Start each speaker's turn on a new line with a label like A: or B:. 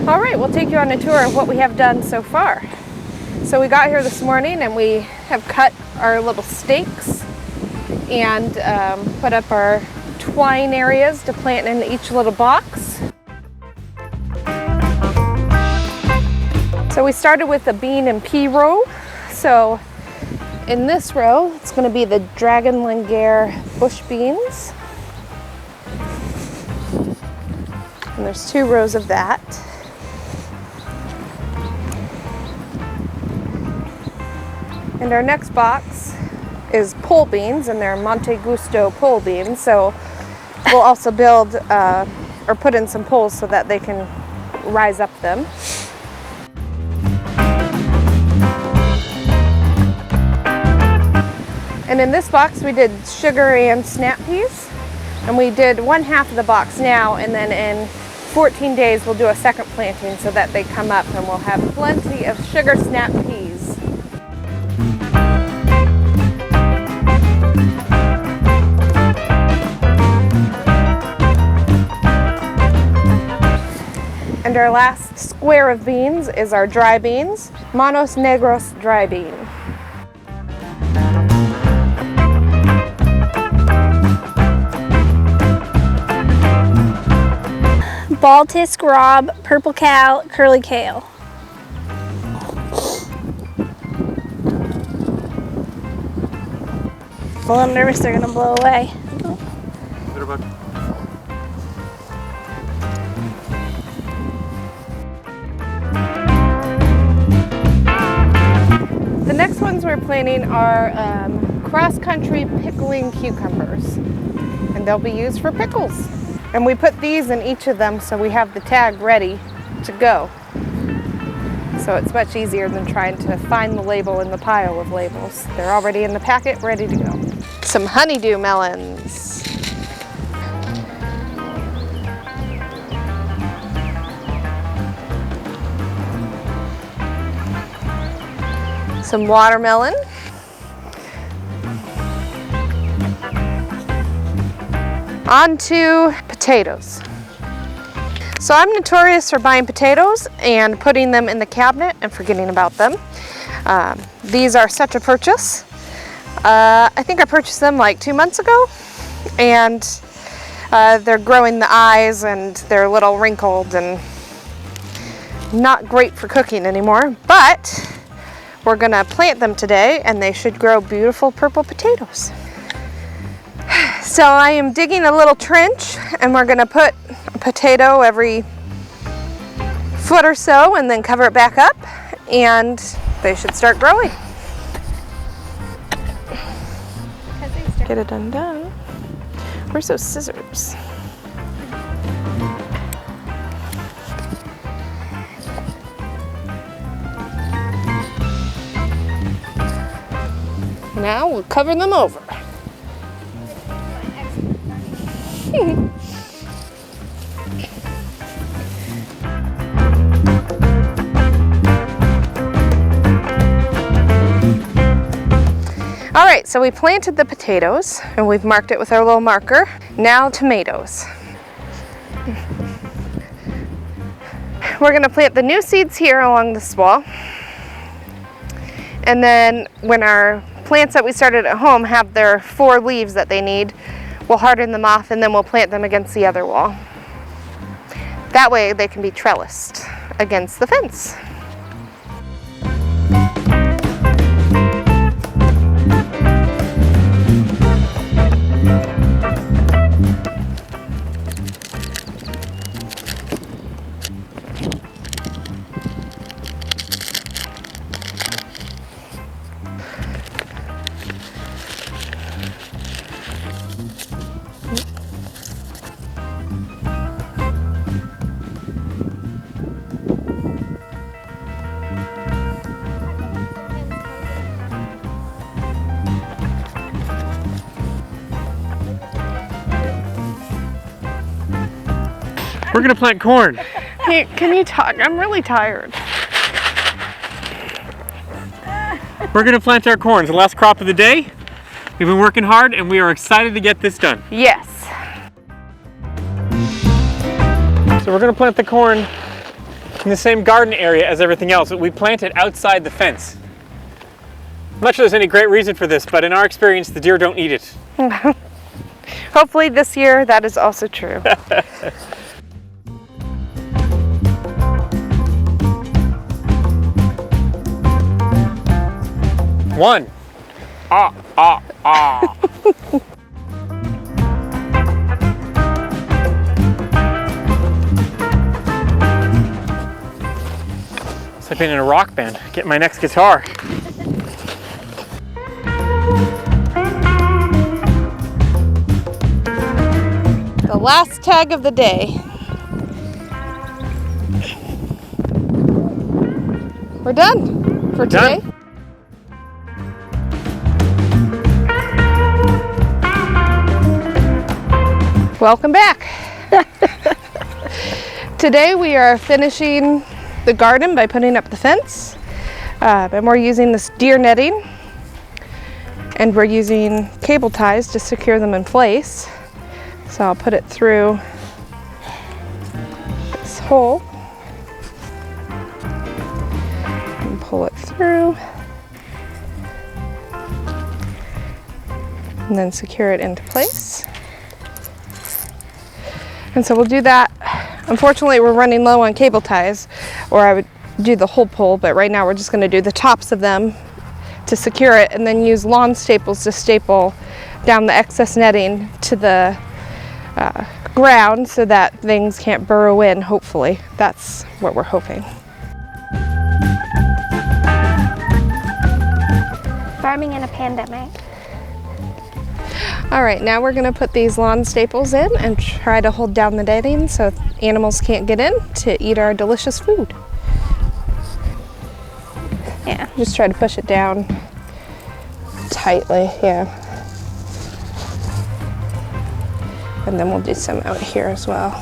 A: All right, we'll take you on a tour of what we have done so far. So we got here this morning and we have cut our little stakes and put up our twine areas to plant in each little box. So we started with the bean and pea row. So in this row, it's going to be the Dragon Langer bush beans. And there's 2 rows of that. And our next box is pole beans, and they're Monte Gusto pole beans. So we'll also build or put in some poles so that they can rise up them. And in this box we did sugar and snap peas, and we did 1/2 of the box now, and then in 14 days we'll do a second planting so that they come up and we'll have plenty of sugar snap peas. And our last square of beans is our dry beans, Manos Negros dry bean.
B: Baltic Rob, Purple Cow, Curly Kale. I'm a little nervous they're gonna blow away.
A: The next ones we're planting are cross-country pickling cucumbers, and they'll be used for pickles. And we put these in each of them so we have the tag ready to go. So it's much easier than trying to find the label in the pile of labels. They're already in the packet, ready to go. Some honeydew melons. Some watermelon. On to potatoes. So I'm notorious for buying potatoes and putting them in the cabinet and forgetting about them. These are such a purchase. I think I purchased them like 2 months ago, and they're growing the eyes and they're a little wrinkled and not great for cooking anymore, but we're gonna plant them today and they should grow beautiful purple potatoes. So I am digging a little trench, and we're going to put a potato every foot or so and then cover it back up, and they should start growing. Get it undone. Where's those scissors? Now we'll cover them over. All right, so we planted the potatoes and we've marked it with our little marker. Now tomatoes. We're gonna plant the new seeds here along this wall. And then when our plants that we started at home have their 4 leaves that they need, we'll harden them off and then we'll plant them against the other wall. That way they can be trellised against the fence.
C: We're gonna plant corn.
A: Hey, can you talk? I'm really tired.
C: We're gonna plant our corn. It's the last crop of the day. We've been working hard and we are excited to get this done.
A: Yes.
C: So we're gonna plant the corn in the same garden area as everything else, but we plant it outside the fence. I'm not sure there's any great reason for this, but in our experience, the deer don't eat it.
A: Hopefully this year that is also true.
C: One. Ah, ah, ah. It's like being in a rock band. Get my next guitar.
A: The last tag of the day. We're done for today.
C: Done.
A: Welcome back. Today we are finishing the garden by putting up the fence. And we're using this deer netting. And we're using cable ties to secure them in place. So I'll put it through this hole and pull it through and then secure it into place. And so we'll do that. Unfortunately, we're running low on cable ties, or I would do the whole pole, but right now we're just going to do the tops of them to secure it and then use lawn staples to staple down the excess netting to the ground so that things can't burrow in, hopefully. That's what we're hoping.
B: Farming in a pandemic.
A: All right, now we're gonna put these lawn staples in and try to hold down the netting so animals can't get in to eat our delicious food.
B: Yeah.
A: Just try to push it down tightly, yeah. And then we'll do some out here as well.